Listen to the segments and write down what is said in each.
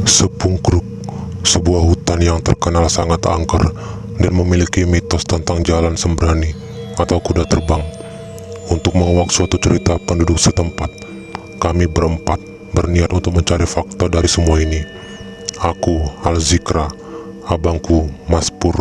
Sepungkruk, sebuah hutan yang terkenal sangat angker dan memiliki mitos tentang jalan sembrani atau kuda terbang. Untuk menguak suatu cerita penduduk setempat, kami berempat berniat untuk mencari fakta dari semua ini. Aku, Alzikra, abangku, Mas Pur,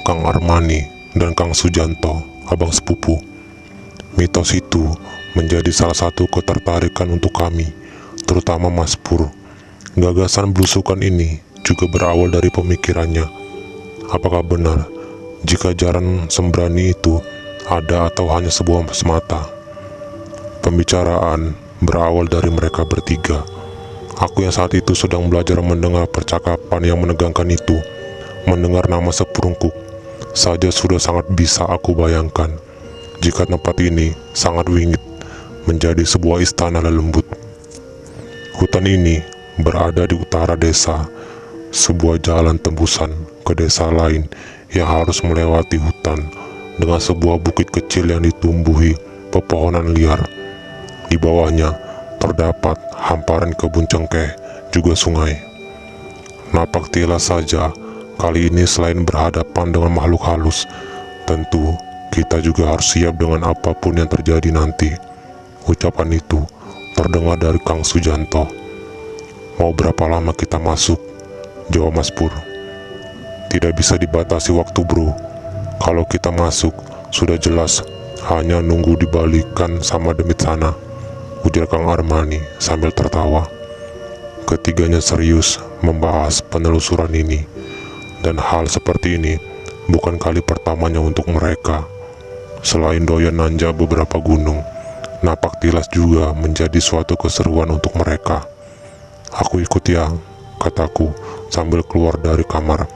Kang Armani, dan Kang Sujanto, abang sepupu. Mitos itu menjadi salah satu ketertarikan untuk kami, terutama Mas Pur. Gagasan belusukan ini juga berawal dari pemikirannya. Apakah benar jika jalan sembrani itu ada atau hanya sebuah semata? Pembicaraan berawal dari mereka bertiga. Aku yang saat itu sedang belajar mendengar percakapan yang menegangkan itu. Mendengar nama Sepungkruk saja sudah sangat bisa aku bayangkan jika tempat ini sangat wingit menjadi sebuah istana lembut. Hutan ini berada di utara desa, sebuah jalan tembusan ke desa lain yang harus melewati hutan dengan sebuah bukit kecil yang ditumbuhi pepohonan liar. Di bawahnya terdapat hamparan kebun cengkeh, juga sungai. Napak tilas saja, kali ini selain berhadapan dengan makhluk halus, tentu kita juga harus siap dengan apapun yang terjadi nanti. Ucapan itu terdengar dari Kang Sujanto. Mau berapa lama kita masuk? Jawab Mas Pur. Tidak bisa dibatasi waktu bro. Kalau kita masuk, sudah jelas hanya nunggu dibalikan sama demit sana, ujar Kang Armani sambil tertawa. Ketiganya serius membahas penelusuran ini, dan hal seperti ini bukan kali pertamanya untuk mereka. Selain doyan nanjak beberapa gunung, napak tilas juga menjadi suatu keseruan untuk mereka. Aku ikut ya, kataku sambil keluar dari kamar.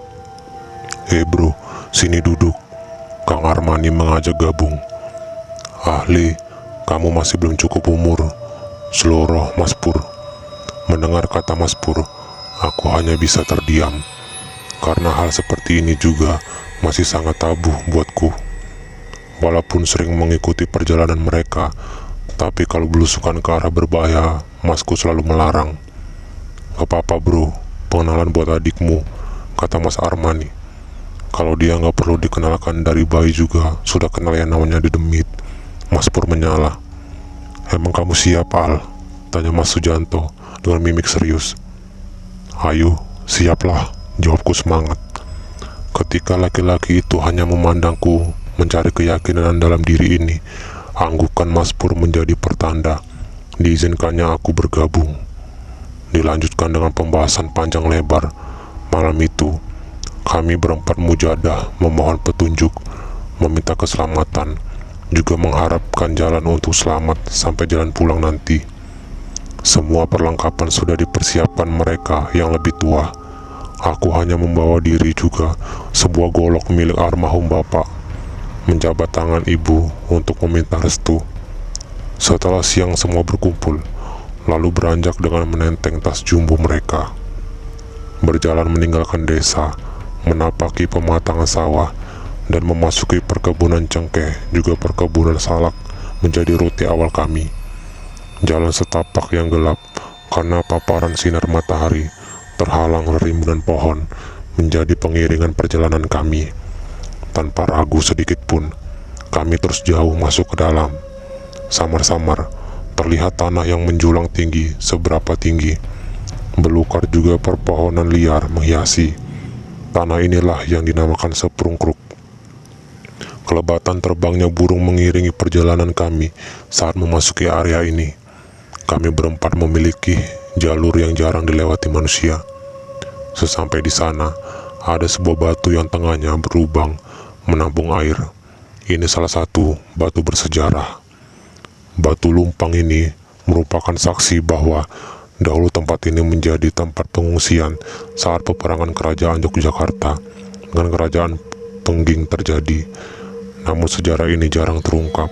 Bro, sini duduk. Kang Armani mengajak gabung. Ahli, kamu masih belum cukup umur, seloroh Mas Pur. Mendengar kata Mas Pur, aku hanya bisa terdiam, karena hal seperti ini juga masih sangat tabu buatku. Walaupun sering mengikuti perjalanan mereka, tapi kalau belusukan ke arah berbahaya, Masku selalu melarang. Gak apa-apa bro, pengenalan buat adikmu, kata Mas Armani. Kalau dia gak perlu dikenalkan dari bayi juga sudah kenal yang namanya Dedemit. Mas Pur menyala. Emang kamu siap Al? Tanya Mas Sujanto dengan mimik serius. Ayo, siaplah, jawabku semangat. Ketika laki-laki itu hanya memandangku mencari keyakinan dalam diri ini, anggukan Mas Pur menjadi pertanda diizinkannya aku bergabung. Dilanjutkan dengan pembahasan panjang lebar. Malam itu kami berempat mujadah memohon petunjuk, meminta keselamatan, juga mengharapkan jalan untuk selamat sampai jalan pulang nanti. Semua perlengkapan sudah dipersiapkan mereka yang lebih tua. Aku hanya membawa diri juga sebuah golok milik almarhum bapak, menjabat tangan ibu untuk meminta restu. Setelah siang semua berkumpul, lalu beranjak dengan menenteng tas jumbo mereka. Berjalan meninggalkan desa, menapaki pematangan sawah, dan memasuki perkebunan cengkeh, juga perkebunan salak, menjadi rute awal kami. Jalan setapak yang gelap karena paparan sinar matahari terhalang rimbunan pohon menjadi pengiringan perjalanan kami. Tanpa ragu sedikit pun, kami terus jauh masuk ke dalam. Samar-samar terlihat tanah yang menjulang tinggi seberapa tinggi. Belukar juga perpohonan liar menghiasi. Tanah inilah yang dinamakan Sepungkruk. Kelebatan terbangnya burung mengiringi perjalanan kami saat memasuki area ini. Kami berempat memiliki jalur yang jarang dilewati manusia. Sesampai di sana, ada sebuah batu yang tengahnya berlubang menampung air. Ini salah satu batu bersejarah. Batu lumpang ini merupakan saksi bahwa dahulu tempat ini menjadi tempat pengungsian saat peperangan kerajaan Yogyakarta dengan kerajaan Pengging terjadi. Namun sejarah ini jarang terungkap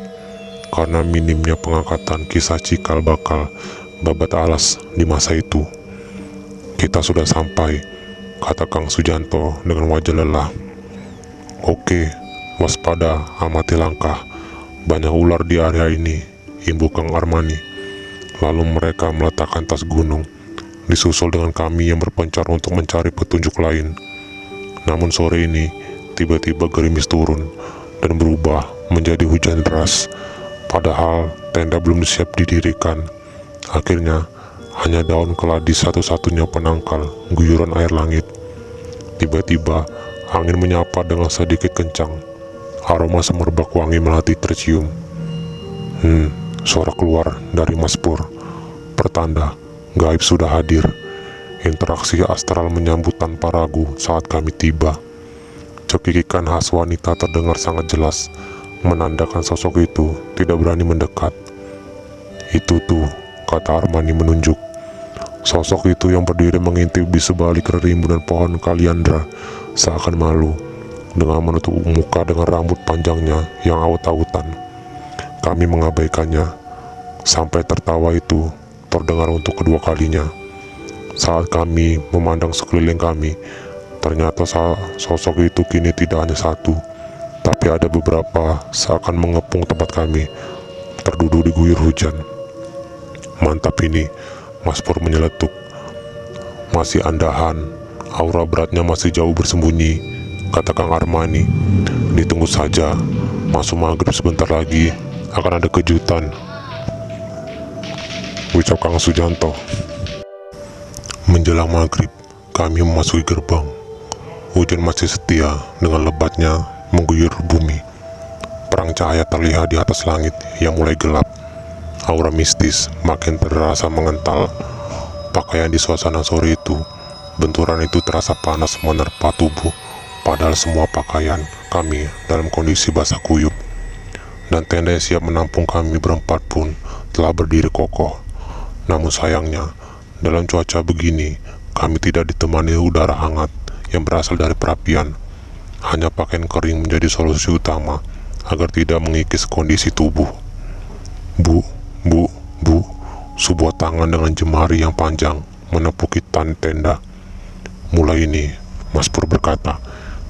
karena minimnya pengangkatan kisah cikal bakal babat alas di masa itu. Kita sudah sampai, kata Kang Sujanto dengan wajah lelah. Oke, waspada, amati langkah. Banyak ular di area ini, imbu Kang Armani. Lalu mereka meletakkan tas gunung disusul dengan kami yang berpencar untuk mencari petunjuk lain. Namun sore ini, tiba-tiba gerimis turun dan berubah menjadi hujan deras. Padahal tenda belum siap didirikan. Akhirnya, hanya daun keladi satu-satunya penangkal guyuran air langit. Tiba-tiba, angin menyapa dengan sedikit kencang. Aroma semerbak wangi melati tercium. Suara keluar dari Mas Pur. Pertanda, gaib sudah hadir. Interaksi astral menyambut tanpa ragu saat kami tiba. Cekikikan khas wanita terdengar sangat jelas, menandakan sosok itu tidak berani mendekat. Itu tuh, kata Armani menunjuk. Sosok itu yang berdiri mengintip di sebalik rimbunan pohon kaliandra, seakan malu, dengan menutup muka dengan rambut panjangnya yang awut-awutan. Kami mengabaikannya, sampai tertawa itu terdengar untuk kedua kalinya. Saat kami memandang sekeliling kami, ternyata sosok itu kini tidak hanya satu, tapi ada beberapa seakan mengepung tempat kami, terduduk diguyur hujan. Mantap ini, Mas Pur menyeletuk. Masih andahan, aura beratnya masih jauh bersembunyi, kata Kang Armani. Ditunggu saja, masuk maghrib sebentar lagi, akan ada kejutan, ucap Kang Sujanto. Menjelang maghrib, kami memasuki gerbang. Hujan masih setia dengan lebatnya mengguyur bumi. Perang cahaya terlihat di atas langit yang mulai gelap. Aura mistis makin terasa mengental. Pakaian di suasana sore itu, benturan itu terasa panas menerpa tubuh. Padahal semua pakaian kami dalam kondisi basah kuyup. Dan tenda yang siap menampung kami berempat pun telah berdiri kokoh. Namun sayangnya, dalam cuaca begini, kami tidak ditemani udara hangat yang berasal dari perapian. Hanya pakaian kering menjadi solusi utama agar tidak mengikis kondisi tubuh. Bu, sebuah tangan dengan jemari yang panjang menepuki tenda. Mulai ini, Mas Pur berkata,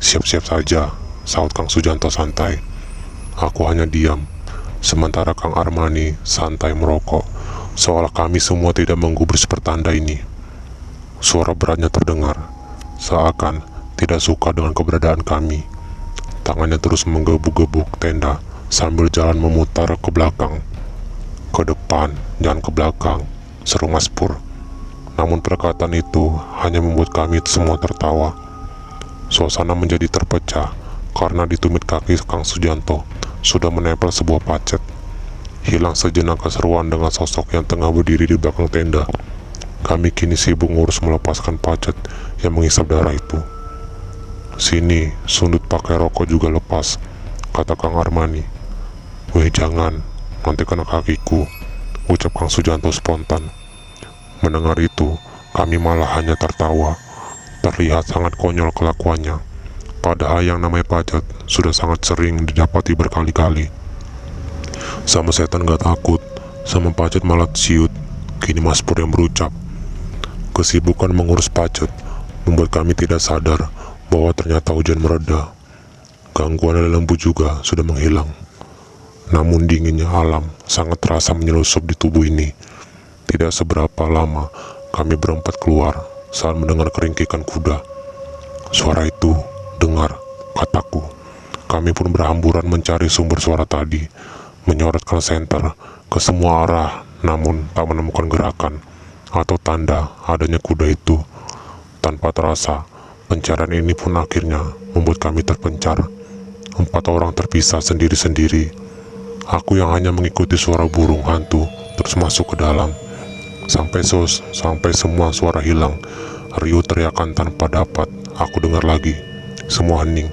siap-siap saja, saut Kang Sujanto santai. Aku hanya diam, sementara Kang Armani santai merokok, seolah kami semua tidak menggubris pertanda ini. Suara beratnya terdengar, seakan tidak suka dengan keberadaan kami. Tangannya terus menggebuk-gebuk tenda sambil jalan memutar ke belakang. Ke depan, jangan ke belakang, seru Mas Pur. Namun perkataan itu hanya membuat kami semua tertawa. Suasana menjadi terpecah karena di tumit kaki Kang Sujanto sudah menempel sebuah pacet. Hilang sejenak keseruan dengan sosok yang tengah berdiri di belakang tenda. Kami kini sibuk ngurus melepaskan pacet yang menghisap darah itu. Sini, sundut pakai rokok juga lepas, kata Kang Armani. Weh jangan, nanti kena kakiku, ucap Kang Sujanto spontan. Mendengar itu, kami malah hanya tertawa. Terlihat sangat konyol kelakuannya. Padahal yang namanya pacet sudah sangat sering didapati berkali-kali. Sama setan gak takut, sama pacet malah siut. Kini Mas Pur yang berucap. Kesibukan mengurus pacet membuat kami tidak sadar bahwa ternyata hujan mereda. Gangguan dari lembu juga sudah menghilang. Namun dinginnya alam sangat terasa menyelusup di tubuh ini. Tidak seberapa lama kami berempat keluar saat mendengar keringkikan kuda. Suara itu, dengar, kataku. Kami pun berhamburan mencari sumber suara tadi, menyorotkan senter ke semua arah, namun tak menemukan gerakan atau tanda adanya kuda itu. Tanpa terasa, pencarian ini pun akhirnya membuat kami terpencar. 4 orang terpisah sendiri-sendiri. Aku yang hanya mengikuti suara burung hantu terus masuk ke dalam. Sampai semua suara hilang. Riuh teriakan tanpa dapat aku dengar lagi. Semua hening.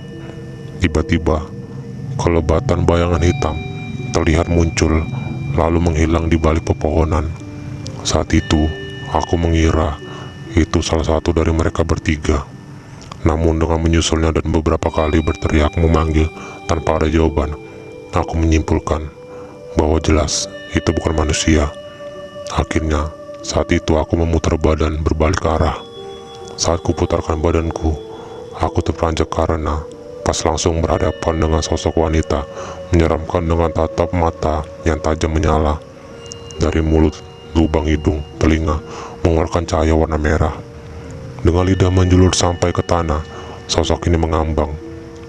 Tiba-tiba, kelebatan bayangan hitam terlihat muncul, lalu menghilang di balik pepohonan. Saat itu, aku mengira itu salah satu dari mereka bertiga. Namun dengan menyusulnya dan beberapa kali berteriak memanggil tanpa ada jawaban, aku menyimpulkan bahwa jelas itu bukan manusia. Akhirnya, saat itu aku memutar badan berbalik ke arah. Saat kuputarkan badanku, aku terperanjat karena pas langsung berhadapan dengan sosok wanita menyeramkan dengan tatap mata yang tajam menyala. Dari mulut, lubang hidung, telinga, mengeluarkan cahaya warna merah. Dengan lidah menjulur sampai ke tanah, sosok ini mengambang,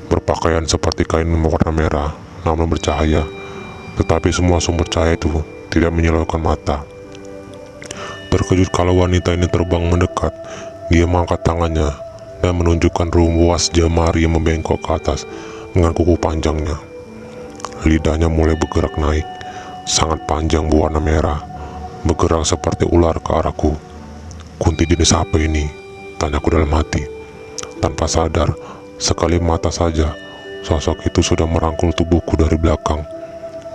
berpakaian seperti kain warna merah, namun bercahaya. Tetapi semua sumber cahaya itu tidak menyilaukan mata. Terkejut kalau wanita ini terbang mendekat, dia mengangkat tangannya dan menunjukkan ruas jemari yang membengkok ke atas dengan kuku panjangnya. Lidahnya mulai bergerak naik, sangat panjang berwarna merah, bergerak seperti ular ke arahku. "Kunti jenis apa ini?" tanyaku dalam hati. Tanpa sadar, sekali mata saja, sosok itu sudah merangkul tubuhku dari belakang.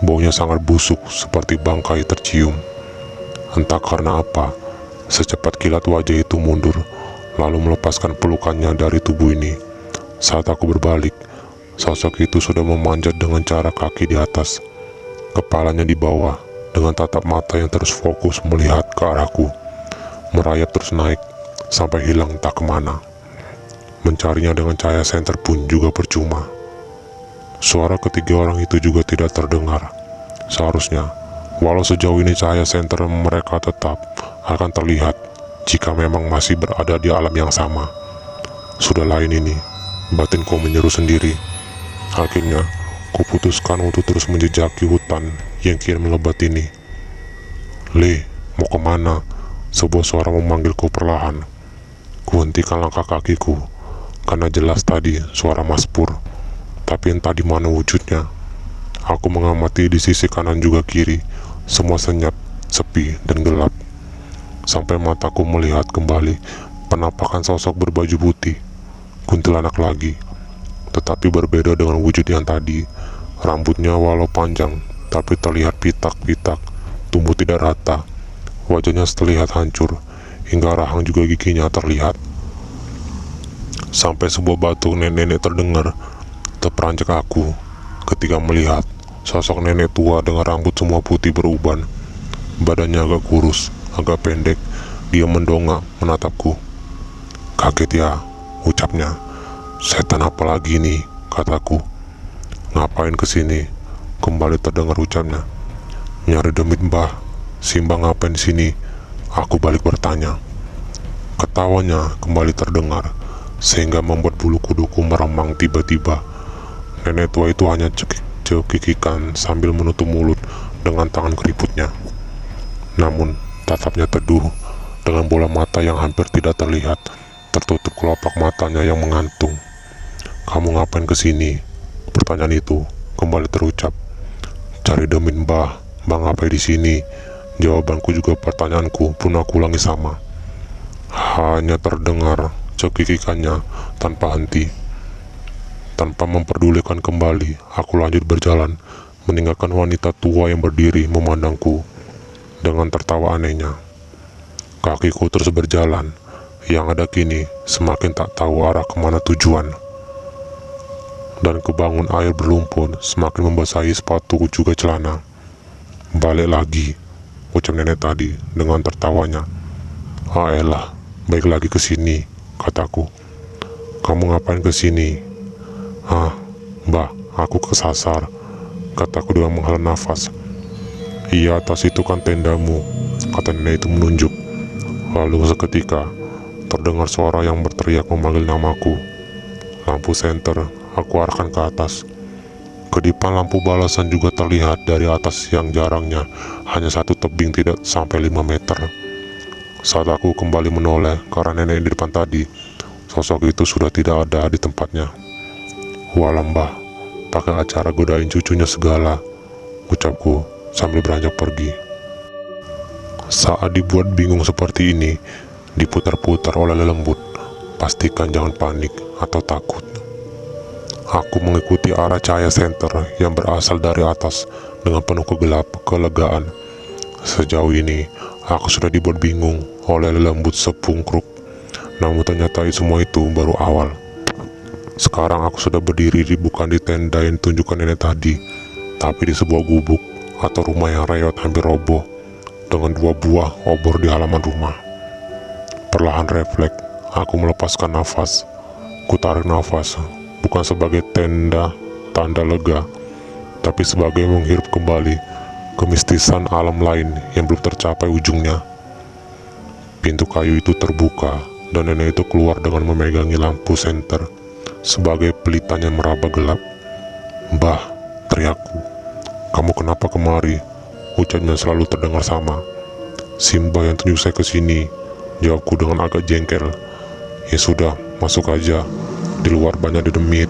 Baunya sangat busuk seperti bangkai tercium. Entah karena apa, secepat kilat wajah itu mundur, lalu melepaskan pelukannya dari tubuh ini. Saat aku berbalik, sosok itu sudah memanjat dengan cara kaki di atas, kepalanya di bawah, dengan tatap mata yang terus fokus melihat ke arahku, merayap terus naik, sampai hilang tak kemana. Mencarinya dengan cahaya senter pun juga percuma. Suara ketiga orang itu juga tidak terdengar. Seharusnya, walau sejauh ini cahaya senter mereka tetap akan terlihat jika memang masih berada di alam yang sama. Sudah lain ini, batinku menyeru sendiri. Akhirnya, kuputuskan untuk terus menjejaki hutan yang kian melebat ini. "Le, mau kemana?" Sebuah suara memanggilku perlahan. Kuhentikan langkah kakiku, karena jelas tadi suara Mas Pur. Tapi entah di mana wujudnya. Aku mengamati di sisi kanan juga kiri, semua senyap, sepi, dan gelap. Sampai mataku melihat kembali penampakan sosok berbaju putih, kuntilanak lagi. Tetapi berbeda dengan wujud yang tadi. Rambutnya walau panjang, tapi terlihat pitak-pitak, tumbuh tidak rata. Wajahnya terlihat hancur, hingga rahang juga giginya terlihat. Sampai sebuah batuk nenek-nenek terdengar terperanjak aku ketika melihat sosok nenek tua dengan rambut semua putih beruban. Badannya agak kurus, agak pendek. Dia mendongak menatapku. "Kaget ya," ucapnya. "Setan apa lagi nih?" kataku. "Ngapain kesini?" kembali terdengar ucapnya. "Nyari demit mbah." "Simbang ngapain di sini?" aku balik bertanya. Ketawanya kembali terdengar, sehingga membuat bulu kuduku meremang tiba-tiba. Nenek tua itu hanya cekikikan sambil menutup mulut dengan tangan keriputnya. Namun, tatapnya teduh, dengan bola mata yang hampir tidak terlihat, tertutup kelopak matanya yang mengantung. "Kamu ngapain kesini?" pertanyaan itu kembali terucap. "Cari demit mbah." "Mbah ngapain di sini?" Jawabanku juga pertanyaanku pun aku ulangi sama. Hanya terdengar cekikikannya tanpa henti. Tanpa memperdulikan kembali, aku lanjut berjalan, meninggalkan wanita tua yang berdiri memandangku dengan tertawa anehnya. Kakiku terus berjalan, yang ada kini semakin tak tahu arah kemana tujuan. Dan kebangun air berlumpur semakin membasahi sepatu juga celana. "Balik lagi," ucap nenek tadi dengan tertawanya. "Ah elah, balik lagi ke sini," kataku. "Kamu ngapain ke sini?" "Ah, mbah, aku kesasar," kataku dengan menghela nafas. "Iya, atas itu kan tendamu," kata nenek itu menunjuk. Lalu seketika terdengar suara yang berteriak memanggil namaku. Lampu senter aku arahkan ke atas. Kedipan lampu balasan juga terlihat dari atas yang jarangnya hanya satu tebing tidak sampai 5 meter. Saat aku kembali menoleh karena nenek di depan tadi, sosok itu sudah tidak ada di tempatnya. "Walah mbah, pakai acara godain cucunya segala," ucapku sambil beranjak pergi. Saat dibuat bingung seperti ini, diputar-putar oleh lembut, pastikan jangan panik atau takut. Aku mengikuti arah cahaya senter yang berasal dari atas dengan penuh kelegaan. Sejauh ini, aku sudah dibuat bingung oleh lembut sepungkruk. Namun ternyata semua itu baru awal. Sekarang aku sudah berdiri bukan di tenda yang ditunjukkan nenek tadi, tapi di sebuah gubuk atau rumah yang reot hampir roboh, dengan 2 buah obor di halaman rumah. Perlahan refleks, aku melepaskan nafas. Ku tarik nafas, bukan sebagai tanda lega, tapi sebagai menghirup kembali kemistisan alam lain yang belum tercapai ujungnya. Pintu kayu itu terbuka dan nenek itu keluar dengan memegangi lampu senter sebagai pelitanya meraba gelap. "Mbah," teriakku, "kamu kenapa kemari?" Ucapnya selalu terdengar sama. "Si Mbah yang tunjuk saya ke sini," jawabku dengan agak jengkel. "Ya sudah, masuk aja. Di luar banyak dedemit."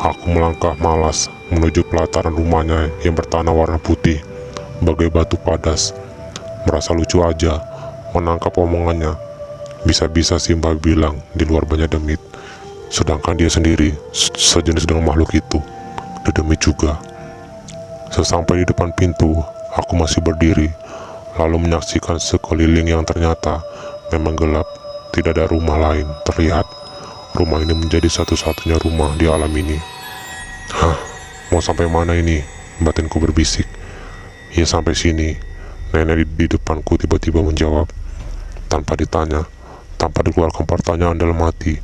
Aku melangkah malas menuju pelataran rumahnya yang bertanah warna putih bagai batu padas. Merasa lucu aja menangkap omongannya. Bisa-bisa si Mbah bilang di luar banyak demit, sedangkan dia sendiri sejenis dengan makhluk itu, dedemit juga. Sesampai di depan pintu, aku masih berdiri, lalu menyaksikan sekeliling yang ternyata memang gelap. Tidak ada rumah lain terlihat. Rumah ini menjadi satu-satunya rumah di alam ini. "Hah, mau sampai mana ini?" batinku berbisik. "Ya sampai sini," nenek di depanku tiba-tiba menjawab. Tanpa ditanya, tanpa dikeluarkan pertanyaan dalam hati,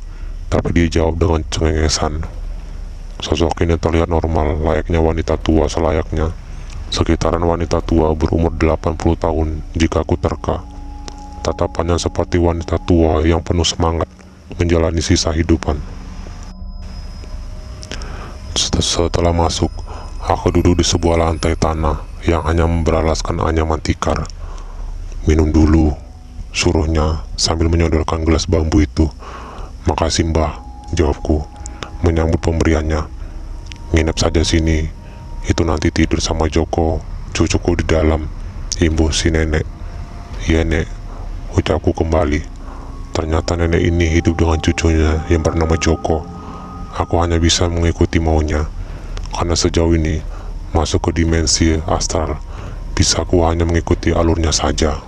tapi dia jawab dengan cengengesan. Sosok ini terlihat normal, layaknya wanita tua selayaknya. Sekitaran wanita tua berumur 80 tahun jika aku terka. Tatapannya seperti wanita tua yang penuh semangat menjalani sisa hidupan. Setelah masuk, aku duduk di sebuah lantai tanah yang hanya beralaskan anyaman tikar. "Minum dulu," suruhnya sambil menyodorkan gelas bambu itu. "Makasih Mbah," jawabku, menyambut pemberiannya. "Nginep saja sini, itu nanti tidur sama Joko, cucuku di dalam," imbuh si nenek. "Iya Nek," ucapku kembali. Ternyata nenek ini hidup dengan cucunya yang bernama Joko. Aku hanya bisa mengikuti maunya, karena sejauh ini masuk ke dimensi astral, bisa aku hanya mengikuti alurnya saja.